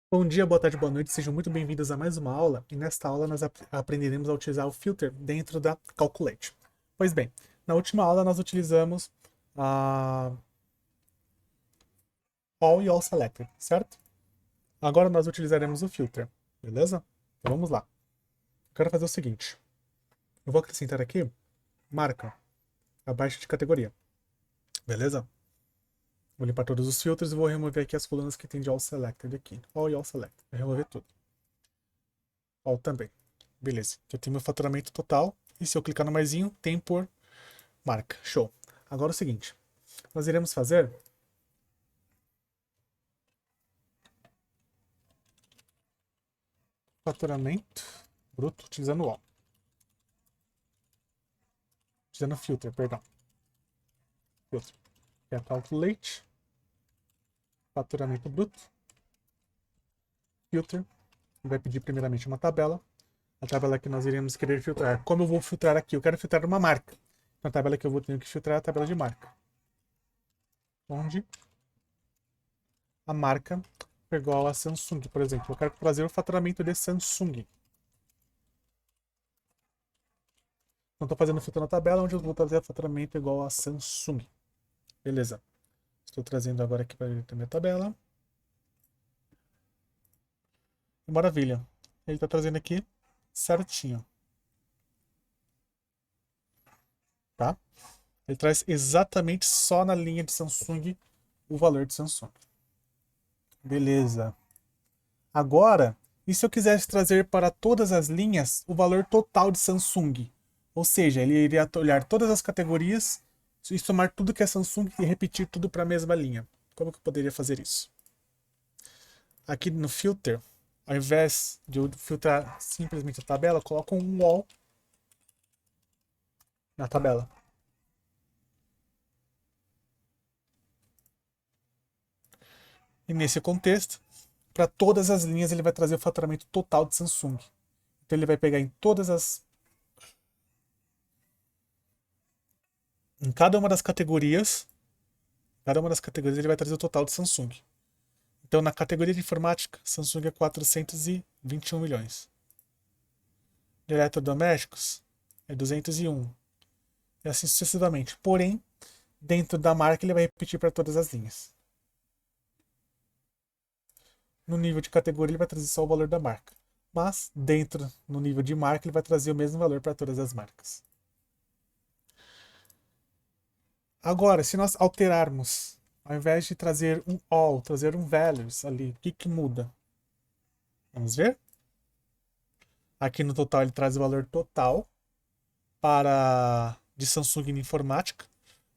Bom dia, boa tarde, boa noite, sejam muito bem-vindos a mais uma aula, e nesta aula nós aprenderemos a utilizar o filter dentro da Calculate. Pois bem, na última aula nós utilizamos a All e All Selected, certo? Agora nós utilizaremos o filter, beleza? Então vamos lá. Eu quero fazer o seguinte, eu vou acrescentar aqui marca abaixo de categoria, beleza? Vou limpar todos os filtros e vou remover aqui as colunas que tem de All Selected aqui. All e All Selected, vou remover tudo. All também. Beleza. Aqui eu tenho meu faturamento total. E se eu clicar no maisinho, tem por marca. Show. Agora é o seguinte. Nós iremos fazer faturamento bruto utilizando o all. Utilizando filter, perdão. Filter. Que é calculate. Faturamento bruto. Filter. Vai pedir primeiramente uma tabela. A tabela que nós iremos querer filtrar. Como eu vou filtrar aqui? Eu quero filtrar uma marca. Então a tabela que eu vou ter que filtrar é a tabela de marca. Onde a marca é igual a Samsung, por exemplo. Eu quero trazer o faturamento de Samsung. Então estou fazendo filtro na tabela, onde eu vou trazer o faturamento igual a Samsung. Beleza. Estou trazendo agora aqui para a minha tabela. Maravilha. Ele está trazendo aqui certinho. Tá? Ele traz exatamente só na linha de Samsung o valor de Samsung. Beleza. Agora, e se eu quisesse trazer para todas as linhas o valor total de Samsung? Ou seja, ele iria olhar todas as categorias e somar tudo que é Samsung e repetir tudo para a mesma linha. Como que eu poderia fazer isso? Aqui no filter, ao invés de eu filtrar simplesmente a tabela, eu coloco um wall na tabela. E nesse contexto, para todas as linhas ele vai trazer o faturamento total de Samsung. Então ele vai pegar em todas as... Em cada uma das categorias ele vai trazer o total de Samsung. Então na categoria de informática, Samsung é 421 milhões. De eletrodomésticos é 201. E assim sucessivamente. Porém, dentro da marca ele vai repetir para todas as linhas. No nível de categoria ele vai trazer só o valor da marca. Mas dentro, no nível de marca, ele vai trazer o mesmo valor para todas as marcas. Agora, se nós alterarmos, ao invés de trazer um all, trazer um values ali, o que que muda? Vamos ver? Aqui no total ele traz o valor total para de Samsung na informática,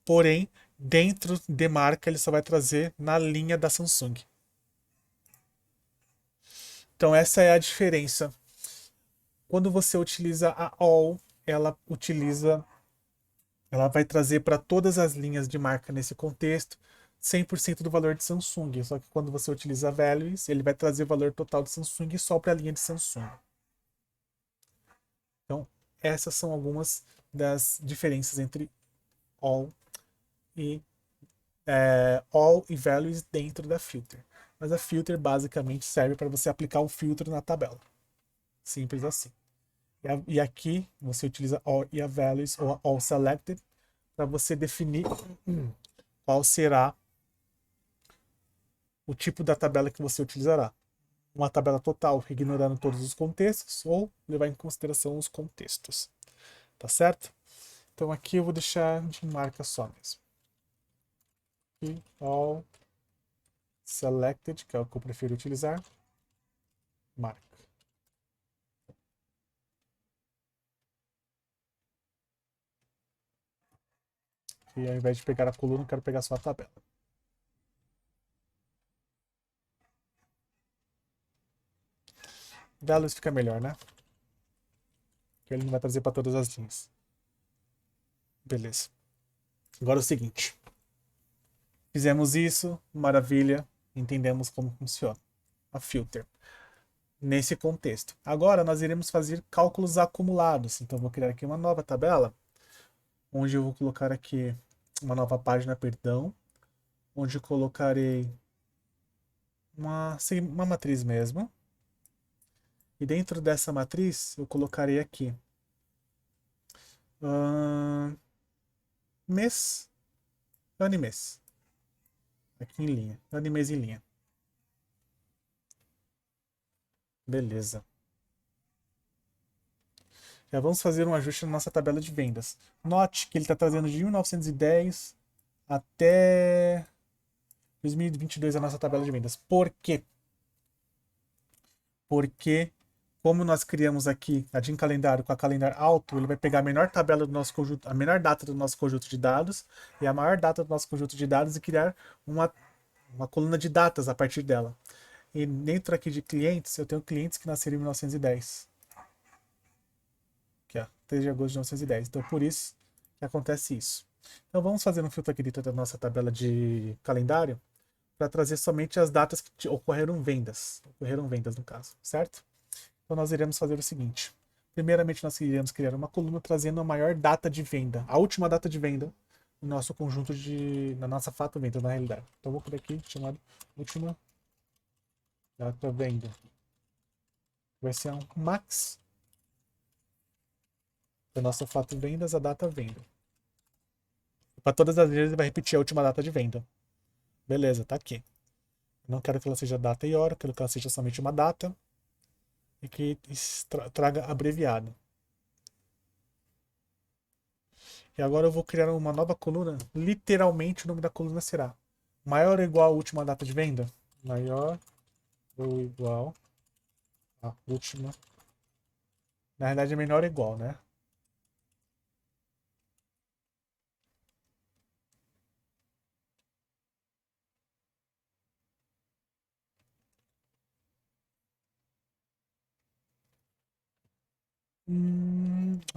porém dentro de marca ele só vai trazer na linha da Samsung. Então essa é a diferença. Quando você utiliza a all, ela vai trazer para todas as linhas de marca nesse contexto 100% do valor de Samsung. Só que quando você utiliza values, ele vai trazer o valor total de Samsung só para a linha de Samsung. Então, essas são algumas das diferenças entre all e values dentro da filter. Mas a filter basicamente serve para você aplicar o filtro na tabela. Simples assim. E aqui você utiliza all e a values ou a all selected para você definir qual será o tipo da tabela que você utilizará. Uma tabela total, ignorando todos os contextos, ou levar em consideração os contextos. Tá certo? Então aqui eu vou deixar de marca só mesmo. Aqui, all selected, que é o que eu prefiro utilizar. Marca. E ao invés de pegar a coluna, eu quero pegar só a tabela. Values fica melhor, né? Que ele não vai trazer para todas as linhas. Beleza. Agora é o seguinte. Fizemos isso, maravilha. Entendemos como funciona a filter nesse contexto. Agora nós iremos fazer cálculos acumulados. Então vou criar aqui uma nova tabela, onde eu vou colocar aqui uma nova página, perdão, onde eu colocarei uma matriz mesmo. E dentro dessa matriz, eu colocarei aqui mês, ano e mês. Aqui em linha, ano e mês em linha. Beleza. Já vamos fazer um ajuste na nossa tabela de vendas. Note que ele está trazendo de 1910 até 2022 a nossa tabela de vendas. Por quê? Porque, como nós criamos aqui a Jim Calendário com a Calendar Auto, ele vai pegar a menor tabela do nosso conjunto, a menor data do nosso conjunto de dados e a maior data do nosso conjunto de dados e criar uma coluna de datas a partir dela. E dentro aqui de clientes, eu tenho clientes que nasceram em 1910. Aqui, ó, 3 de agosto de 1910. Então, por isso que acontece isso. Então, vamos fazer um filtro aqui dentro da nossa tabela de calendário para trazer somente as datas que ocorreram vendas. Ocorreram vendas, no caso, certo? Então, nós iremos fazer o seguinte. Primeiramente, nós iremos criar uma coluna trazendo a maior data de venda, a última data de venda no nosso conjunto na nossa fato venda, na realidade. Então, vou por aqui, chamado última data venda. Vai ser um max da nossa fato vendas, a data venda. Para todas as vezes, ele vai repetir a última data de venda. Beleza, tá aqui. Não quero que ela seja data e hora, quero que ela seja somente uma data e que traga abreviado. E agora eu vou criar uma nova coluna. Literalmente o nome da coluna será maior ou igual à última data de venda? Maior ou igual à última. Na realidade é menor ou igual, né?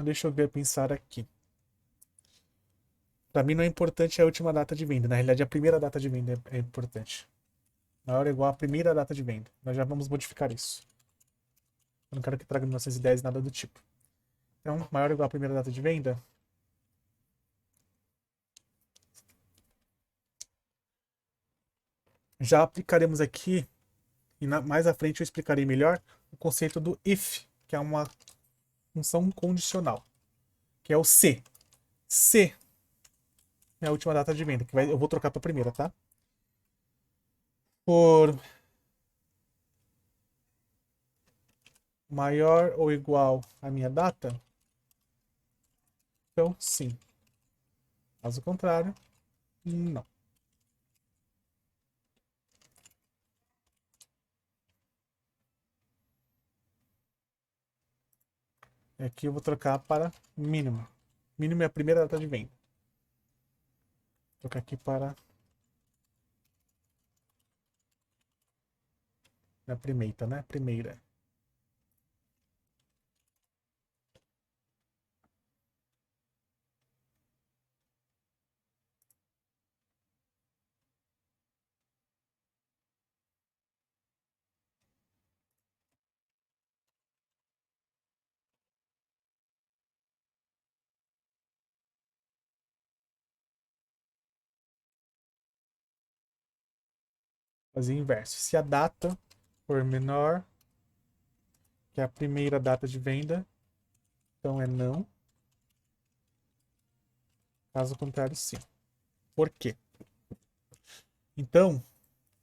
Deixa eu ver, pensar aqui. Para mim não é importante a última data de venda. Na realidade, a primeira data de venda é importante. Maior ou igual à primeira data de venda. Nós já vamos modificar isso. Eu não quero que traga 1910, nada do tipo. Então, maior ou igual à primeira data de venda. Já aplicaremos aqui, e mais à frente eu explicarei melhor, o conceito do if, que é uma função condicional, que é o se. Se é a última data de venda, eu vou trocar para a primeira, tá? Por maior ou igual à minha data, então sim. Caso contrário, não. Aqui eu vou trocar para mínimo. Mínimo é a primeira data de venda. Vou trocar aqui para a primeira, né? Primeira. Fazer inverso. Se a data for menor que a primeira data de venda, então é não. Caso contrário, sim. Por quê? Então,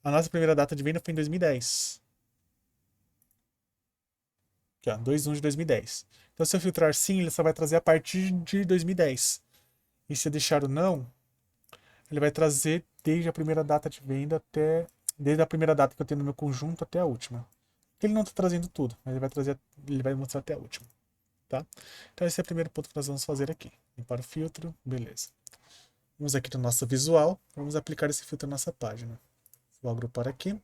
a nossa primeira data de venda foi em 2010. Aqui, ó, 2/1 de 2010. Então, se eu filtrar sim, ele só vai trazer a partir de 2010. E se eu deixar o não, ele vai trazer desde a primeira data de venda até... Desde a primeira data que eu tenho no meu conjunto até a última. Ele não está trazendo tudo, mas ele vai mostrar até a última. Tá? Então, esse é o primeiro ponto que nós vamos fazer aqui. Limpar o filtro, beleza. Vamos aqui no nosso visual, vamos aplicar esse filtro na nossa página. Vou agrupar aqui.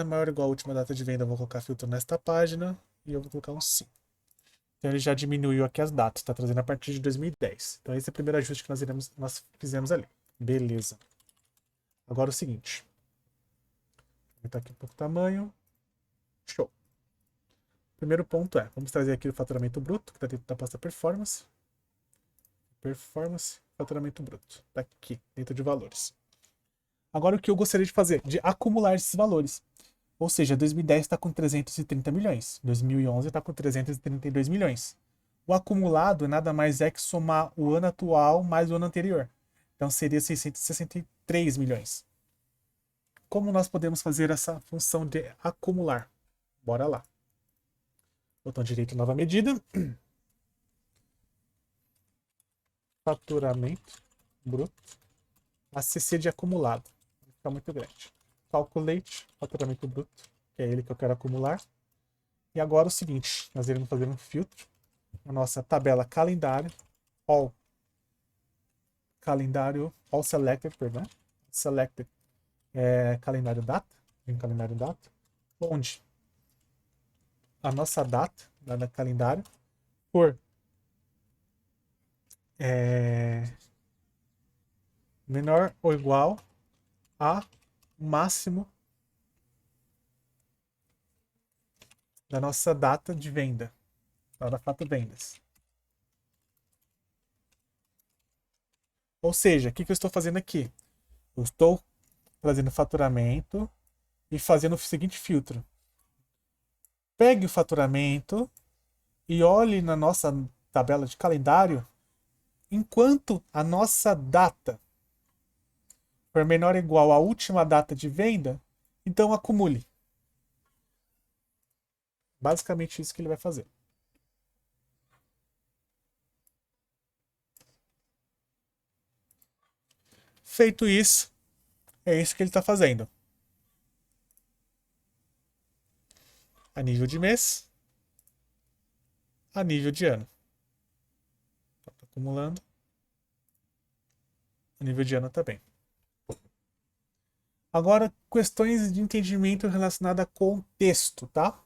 Maior ou igual à última data de venda, eu vou colocar filtro nesta página e eu vou colocar um sim. Então ele já diminuiu aqui as datas, está trazendo a partir de 2010. Então esse é o primeiro ajuste que nós fizemos ali. Beleza. Agora o seguinte. Vou aumentar aqui um pouco o tamanho. Show. Primeiro ponto vamos trazer aqui o faturamento bruto, que está dentro da pasta performance. Performance, faturamento bruto. Está aqui, dentro de valores. Agora o que eu gostaria de fazer? De acumular esses valores. Ou seja, 2010 está com 330 milhões. 2011 está com 332 milhões. O acumulado nada mais é que somar o ano atual mais o ano anterior. Então seria 663 milhões. Como nós podemos fazer essa função de acumular? Bora lá. Botão direito, nova medida. Faturamento bruto. ACC de acumulado. Vai ficar muito grande. Calculate, faturamento bruto, que é ele que eu quero acumular. E agora o seguinte, nós iremos fazer um filtro. A nossa tabela calendário, all selected, perdão. Selected calendário data, em calendário data, onde a nossa data da calendário for menor ou igual a máximo da nossa data de venda, da fato vendas. Ou seja, o que eu estou fazendo aqui? Eu estou trazendo faturamento e fazendo o seguinte filtro. Pegue o faturamento e olhe na nossa tabela de calendário enquanto a nossa data for menor ou igual à última data de venda, então acumule. Basicamente isso que ele vai fazer. Feito isso, é isso que ele está fazendo. A nível de mês, a nível de ano. Está acumulando. A nível de ano também. Agora, questões de entendimento relacionadas a contexto, tá?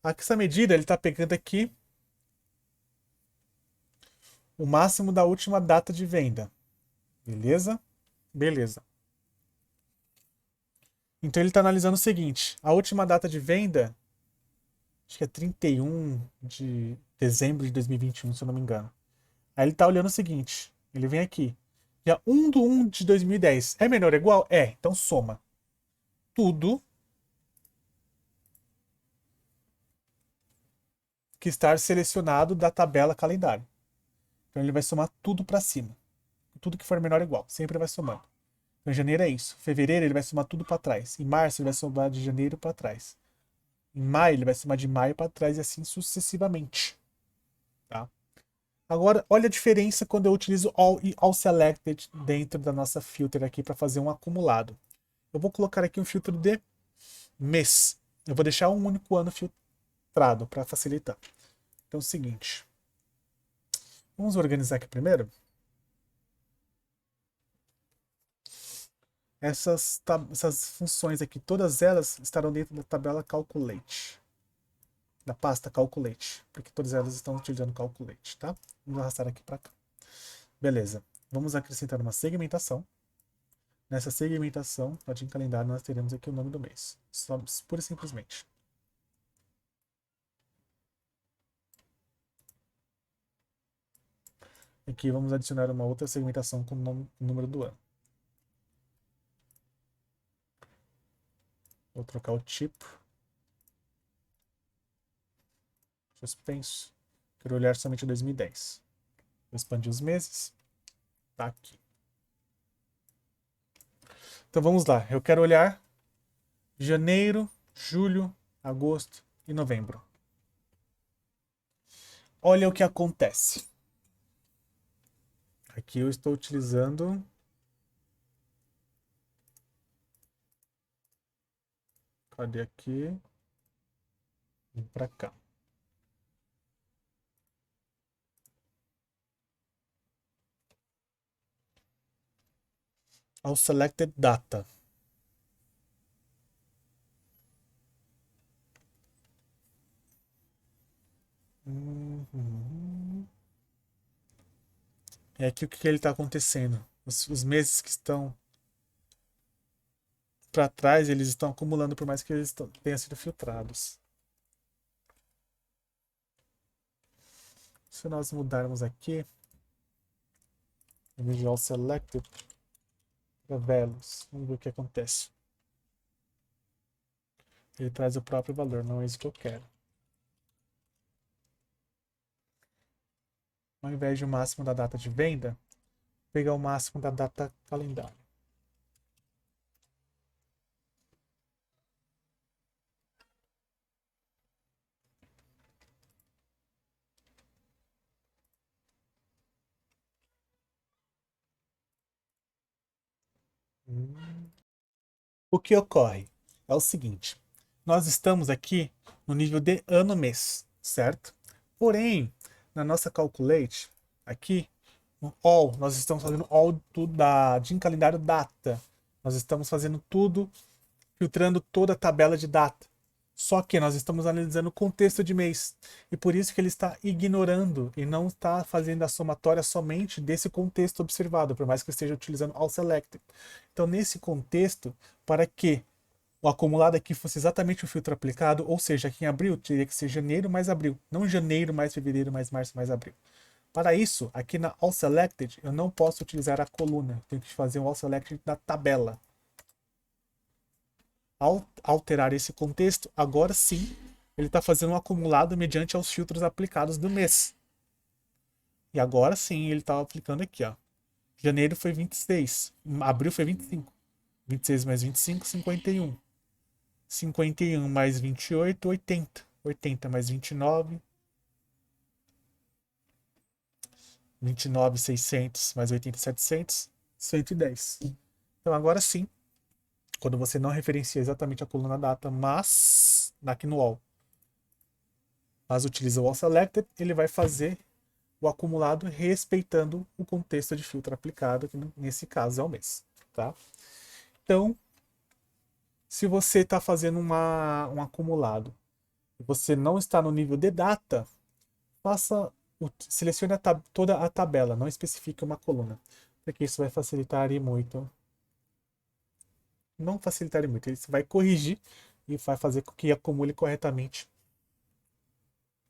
Essa medida, ele está pegando aqui o máximo da última data de venda. Beleza? Beleza. Então ele está analisando o seguinte: a última data de venda, acho que é 31 de dezembro de 2021, se eu não me engano. Aí ele está olhando o seguinte: ele vem aqui. Dia 1 de 1 de 2010 é menor ou igual? É. Então soma tudo que está selecionado da tabela calendário. Então ele vai somar tudo para cima. Tudo que for menor ou igual. Sempre vai somando. Então, em janeiro é isso. Fevereiro ele vai somar tudo para trás. Em março ele vai somar de janeiro para trás. Em maio ele vai somar de maio para trás e assim sucessivamente. Tá? Agora, olha a diferença quando eu utilizo all e all selected dentro da nossa filter aqui para fazer um acumulado. Eu vou colocar aqui um filtro de mês. Eu vou deixar um único ano filtrado para facilitar. Então é o seguinte. Vamos organizar aqui primeiro. Essas funções aqui, todas elas estarão dentro da tabela Calculate. Da pasta Calculate. Porque todas elas estão utilizando Calculate, tá? Vamos arrastar aqui para cá. Beleza. Vamos acrescentar uma segmentação. Nessa segmentação, no dia calendário, nós teremos aqui o nome do mês. Só, pura e simplesmente. Aqui vamos adicionar uma outra segmentação com o número do ano. Vou trocar o tipo. Suspenso. Quero olhar somente 2010. Vou expandir os meses. Tá aqui. Então vamos lá. Eu quero olhar janeiro, julho, agosto e novembro. Olha o que acontece. Aqui eu estou utilizando cadê aqui? Vem para cá. Ao selected data. É aqui o que ele está acontecendo. Os meses que estão para trás, eles estão acumulando por mais que eles tenham sido filtrados. Se nós mudarmos aqui, em vez de all selected, Velos. Vamos ver o que acontece. Ele traz o próprio valor, não é isso que eu quero. Ao invés de o máximo da data de venda, vou pegar o máximo da data calendário. O que ocorre é o seguinte: nós estamos aqui no nível de ano-mês, certo? Porém, na nossa calculate, aqui no all, nós estamos fazendo all de calendário data. Nós estamos fazendo tudo, filtrando toda a tabela de data. Só que nós estamos analisando o contexto de mês. E por isso que ele está ignorando e não está fazendo a somatória somente desse contexto observado, por mais que eu esteja utilizando all selected. Então, nesse contexto, para que o acumulado aqui fosse exatamente o filtro aplicado, ou seja, aqui em abril teria que ser janeiro mais abril, não janeiro mais fevereiro mais março mais abril. Para isso, aqui na All Selected, eu não posso utilizar a coluna, tenho que fazer um All Selected da tabela. Ao alterar esse contexto, agora sim, ele está fazendo um acumulado mediante aos filtros aplicados do mês. E agora sim, ele está aplicando aqui, ó. Janeiro foi 26, abril foi 25. 26 mais 25, 51. 51 mais 28, 80. 80 mais 29. 29, 600 mais 80, 700. 110. Então agora sim, quando você não referencia exatamente a coluna data, mas aqui no all, mas utiliza o all selected, ele vai fazer o acumulado respeitando o contexto de filtro aplicado, que nesse caso é o mês, tá? Então, se você está fazendo um acumulado e você não está no nível de data, selecione toda a tabela, não especifique uma coluna, porque isso vai facilitar e muito. Não facilitar muito, ele vai corrigir e vai fazer com que acumule corretamente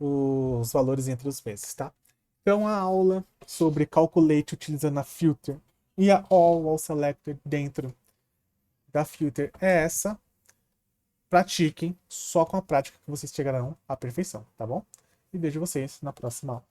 os valores entre os meses, tá? Então a aula sobre calculate utilizando a filter e a all selected dentro da filter é essa. Pratiquem, só com a prática que vocês chegarão à perfeição, tá bom? E vejo vocês na próxima aula.